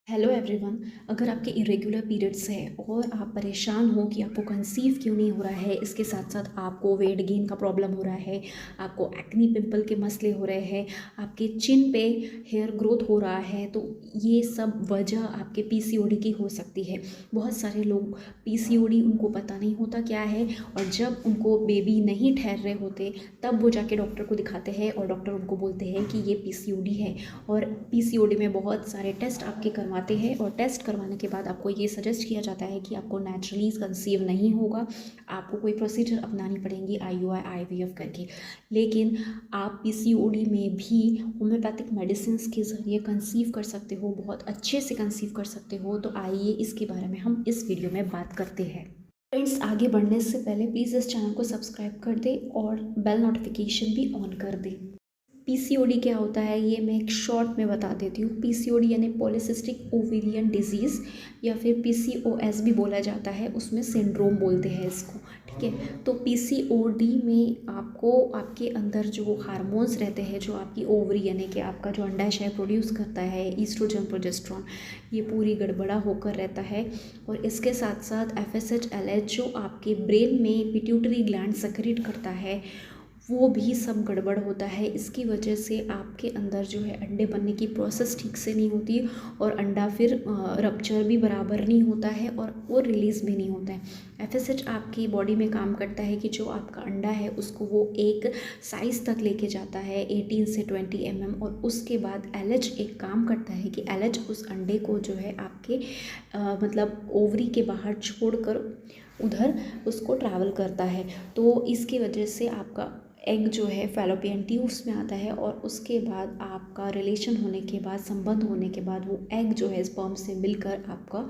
Hello everyone. अगर आपके irregular periods है और आप परेशान हो कि आपको कंसीव क्यों नहीं हो रहा है, इसके साथ साथ आपको वेट गेन का प्रॉब्लम हो रहा है, आपको एक्नी पिंपल के मसले हो रहे हैं, आपके चिन पे हेयर ग्रोथ हो रहा है, तो ये सब वजह आपके पीसीओडी की हो सकती है। बहुत सारे लोग पीसीओडी उनको पता नहीं होता क्या है, और जब उनको बेबी नहीं ठहर रहे होते तब वो जाके डॉक्टर को दिखाते हैं और डॉक्टर उनको बोलते हैं कि ये पीसीओडी है। और पीसीओडी में बहुत सारे टेस्ट आपके करवाते हैं, और टेस्ट करवाने के बाद आपको ये सजेस्ट किया जाता है कि आपको नेचुरली कंसीव नहीं होगा, आपको कोई प्रोसीजर अपनानी पड़ेंगी आईयूआई आईवीएफ करके। लेकिन आप पीसीओडी में भी होम्योपैथिक मेडिसिन के ज़रिए कंसीव कर सकते हो, बहुत अच्छे से कंसीव कर सकते हो। तो आइए इसके बारे में हम इस वीडियो में बात करते हैं। फ्रेंड्स, आगे बढ़ने से पहले प्लीज़ इस चैनल को सब्सक्राइब कर दें और बेल नोटिफिकेशन भी ऑन कर दें। पीसीओडी क्या होता है ये मैं एक शॉर्ट में बता देती हूँ। पीसीओडी यानी पॉलीसिस्टिक ओवेरियन डिजीज़, या फिर पीसीओएस भी बोला जाता है, उसमें सिंड्रोम बोलते हैं इसको। ठीक है, तो पीसीओडी में आपको आपके अंदर जो हार्मोन्स रहते हैं, जो आपकी ओवरी यानी कि आपका जो अंडाशय प्रोड्यूस करता है, ईस्ट्रोजन प्रोजेस्ट्रॉन, ये पूरी गड़बड़ा होकर रहता है। और इसके साथ साथ एफएसएच एलएच जो आपके ब्रेन में पिट्यूटरी ग्लैंड सेक्रेट करता है, वो भी सब गड़बड़ होता है। इसकी वजह से आपके अंदर जो है अंडे बनने की प्रोसेस ठीक से नहीं होती, और अंडा फिर रप्चर भी बराबर नहीं होता है, और वो रिलीज़ भी नहीं होता है। एफएसएच आपकी बॉडी में काम करता है कि जो आपका अंडा है उसको वो एक साइज़ तक लेके जाता है 18 से 20 और उसके बाद एलएच एक काम करता है कि एलएच उस अंडे को जो है आपके मतलब ओवरी के बाहर छोड़कर उधर उसको ट्रैवल करता है। तो इसकी वजह से आपका एग जो है फैलोपियन ट्यूब्स में आता है, और उसके बाद आपका रिलेशन होने के बाद, संबंध होने के बाद, वो एग जो है स्पर्म से मिलकर आपका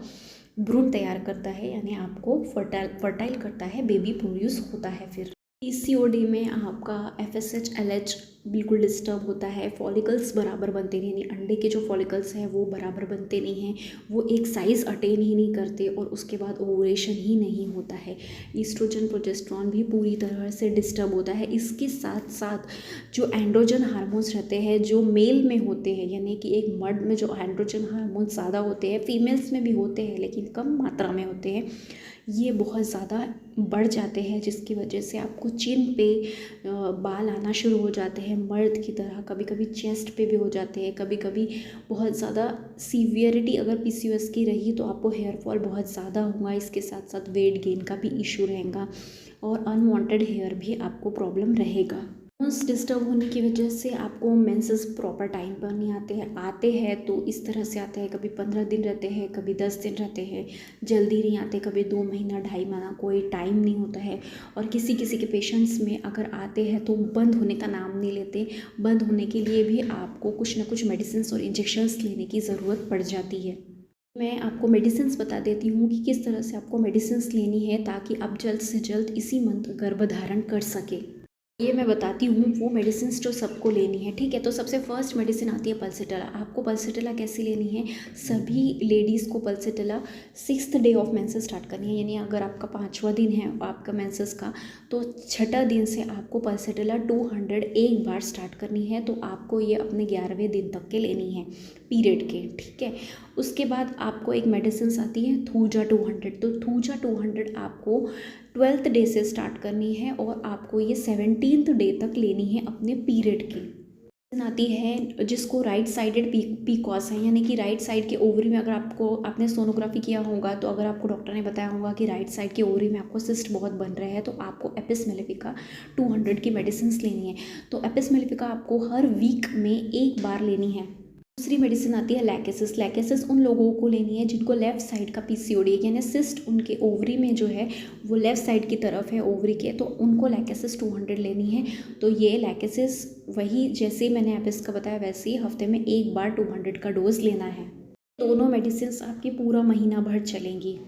भ्रूण तैयार करता है, यानी आपको फर्टाइल करता है, बेबी प्रोड्यूस होता है। फिर पीसीओडी में आपका एफएसएच एलएच बिल्कुल डिस्टर्ब होता है, फॉलिकल्स बराबर बनते नहीं, यानी अंडे के जो फॉलिकल्स हैं वो बराबर बनते नहीं हैं, वो एक साइज़ अटेन ही नहीं करते, और उसके बाद ओवुलेशन ही नहीं होता है। ईस्ट्रोजन प्रोजेस्ट्रॉन भी पूरी तरह से डिस्टर्ब होता है। इसके साथ साथ जो एंड्रोजन हार्मोन्स रहते हैं जो मेल में होते हैं, यानी कि एक मर्द में जो एंड्रोजन हार्मोन्स ज़्यादा होते हैं, फीमेल्स में भी होते हैं लेकिन कम मात्रा में होते हैं, ये बहुत ज़्यादा बढ़ जाते हैं, जिसकी वजह से आपको चिन पे बाल आना शुरू हो जाते हैं मर्द की तरह, कभी कभी चेस्ट पे भी हो जाते हैं, कभी कभी बहुत ज़्यादा सीवियरिटी अगर पीसीओएस की रही तो आपको हेयर फॉल बहुत ज़्यादा होगा। इसके साथ साथ वेट गेन का भी इशू रहेगा, और अनवांटेड हेयर भी आपको प्रॉब्लम रहेगा। हार्मोन्स डिस्टर्ब होने की वजह से आपको मेंसेस प्रॉपर टाइम पर नहीं आते हैं तो इस तरह से आते हैं, कभी 15 दिन रहते हैं, कभी 10 दिन रहते हैं, जल्दी नहीं आते, कभी 2 महीना 2.5 महीना, कोई टाइम नहीं होता है। और किसी किसी के पेशेंट्स में अगर आते हैं तो बंद होने का नाम नहीं लेते। बंद होने के लिए भी आपको कुछ ना कुछ मेडिसिन और इंजेक्शंस लेने की ज़रूरत पड़ जाती है। मैं आपको मेडिसिन्स बता देती हूँ कि किस तरह से आपको मेडिसिन्स लेनी है ताकि आप जल्द से जल्द इसी मंथ गर्भधारण कर सके। ये मैं बताती हूँ वो मेडिसिन्स जो सबको लेनी है। ठीक है, तो सबसे फर्स्ट मेडिसिन आती है पल्सिटेला। आपको पल्सिटेला कैसे लेनी है? सभी लेडीज़ को पल्सिटेला 6th day of menses start करनी है, यानी अगर आपका 5वां दिन है आपका मेंसेस का, तो 6ठा दिन से आपको पल्सिटेला 200 एक बार स्टार्ट करनी है। तो आपको ये अपने 11वें दिन तक के लेनी है पीरियड के। ठीक है, उसके बाद आपको एक मेडिसिन आती है थूजा 200। तो थूजा 200 आपको 12th डे से स्टार्ट करनी है, और आपको ये 17th डे तक लेनी है अपने पीरियड की। आती है जिसको राइट साइडेड पीकॉस है, यानी कि राइट साइड के ओवरी में, अगर आपने सोनोग्राफी किया होगा तो अगर आपको डॉक्टर ने बताया होगा कि राइट साइड के ओवरी में आपको सिस्ट बहुत बन रहे हैं, तो आपको एपिस मेलिफिका 200 की मेडिसिन लेनी है। तो एपिस मेलिफिका आपको हर वीक में एक बार लेनी है। दूसरी मेडिसिन आती है लैकेसिस। लैकेसिस उन लोगों को लेनी है जिनको लेफ्ट साइड का पीसीओडी है, यानी सिस्ट उनके ओवरी में जो है वो लेफ्ट साइड की तरफ है ओवरी के, तो उनको लैकेसिस 200 लेनी है। तो ये लैकेसिस वही जैसे मैंने एपिस का बताया वैसे ही हफ्ते में एक बार 200 का डोज लेना है। दोनों मेडिसिन आपकी पूरा महीना भर चलेंगी।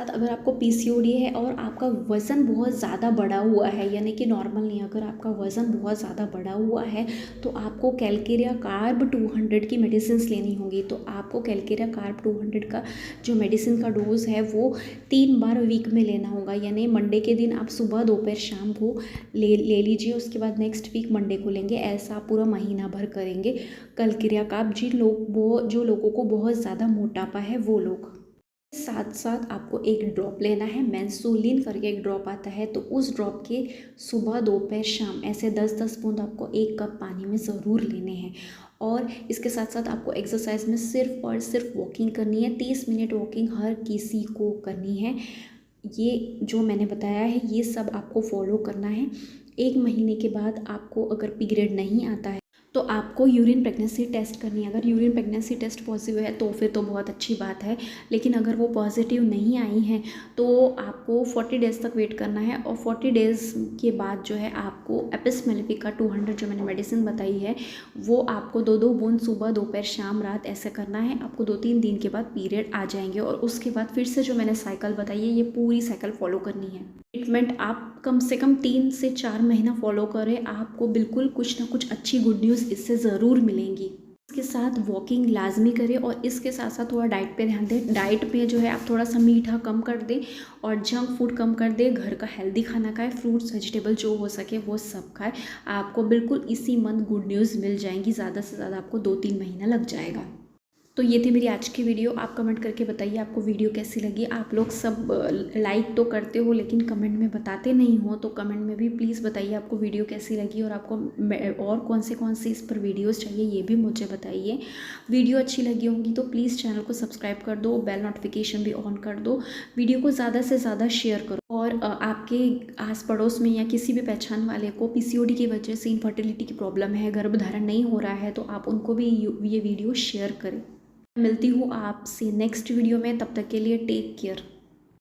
अगर आपको पीसीओडी है और आपका वज़न बहुत ज़्यादा बढ़ा हुआ है, यानी कि नॉर्मल नहीं, अगर आपका वज़न बहुत ज़्यादा बढ़ा हुआ है तो आपको कैलकेरिया कार्ब 200 की मेडिसिन लेनी होगी। तो आपको कैलकेरिया कार्ब 200 का जो मेडिसिन का डोज़ है वो 3 बार वीक में लेना होगा। यानी मंडे के दिन आप सुबह, दोपहर, शाम को ले लीजिए, उसके बाद नेक्स्ट वीक मंडे को लेंगे। ऐसा आप पूरा महीना भर करेंगे कैलकेरिया कार्ब। जो लोगों को बहुत ज़्यादा मोटापा है वो लोग। साथ साथ आपको एक ड्रॉप लेना है, मेंसोलिन करके एक ड्रॉप आता है, तो उस ड्रॉप के सुबह, दोपहर, शाम ऐसे 10-10 बूंद आपको 1 कप पानी में ज़रूर लेने हैं। और इसके साथ साथ आपको एक्सरसाइज में सिर्फ और सिर्फ वॉकिंग करनी है। 30 मिनट वॉकिंग हर किसी को करनी है। ये जो मैंने बताया है ये सब आपको फॉलो करना है। 1 महीने के बाद आपको अगर पीरियड नहीं आता है तो आपको यूरिन प्रेगनेंसी टेस्ट करनी है। अगर यूरिन प्रेगनेंसी टेस्ट पॉजिटिव है तो फिर तो बहुत अच्छी बात है, लेकिन अगर वो पॉजिटिव नहीं आई है तो आपको 40 डेज़ तक वेट करना है। और 40 डेज़ के बाद जो है आपको एपिस मेलिफिक का 200 जो मैंने मेडिसिन बताई है वो आपको 2-2 बूंद सुबह, दोपहर, शाम, रात ऐसे करना है। आपको 2-3 दिन के बाद पीरियड आ जाएंगे और उसके बाद फिर से जो मैंने साइकिल बताई है ये पूरी साइकिल फॉलो करनी है। ट्रीटमेंट आप कम से कम 3 से 4 महीना फॉलो करें, आपको बिल्कुल कुछ ना कुछ अच्छी गुड न्यूज़ इससे ज़रूर मिलेंगी। इसके साथ वॉकिंग लाजमी करें और इसके साथ साथ थोड़ा डाइट पे ध्यान दें। डाइट पे जो है आप थोड़ा सा मीठा कम कर दें और जंक फूड कम कर दें। घर का हेल्दी खाना खाएं, फ्रूट्स, वेजिटेबल जो हो सके वो सब खाएं। आपको बिल्कुल इसी मंथ गुड न्यूज़ मिल जाएंगी। ज़्यादा से ज़्यादा आपको 2-3 महीना लग जाएगा। तो ये थी मेरी आज की वीडियो। आप कमेंट करके बताइए आपको वीडियो कैसी लगी। आप लोग सब लाइक तो करते हो लेकिन कमेंट में बताते नहीं हो, तो कमेंट में भी प्लीज़ बताइए आपको वीडियो कैसी लगी और आपको और कौन से इस पर वीडियोस चाहिए ये भी मुझे बताइए। वीडियो अच्छी लगी होगी तो प्लीज़ चैनल को सब्सक्राइब कर दो, बेल नोटिफिकेशन भी ऑन कर दो, वीडियो को ज़्यादा से ज़्यादा शेयर करो। और आपके आस पड़ोस में या किसी भी पहचान वाले को पीसीओडी की वजह से इनफर्टिलिटी की प्रॉब्लम है, गर्भधारण नहीं हो रहा है, तो आप उनको भी ये वीडियो शेयर करें। मिलती हूँ आपसे नेक्स्ट वीडियो में, तब तक के लिए टेक केयर।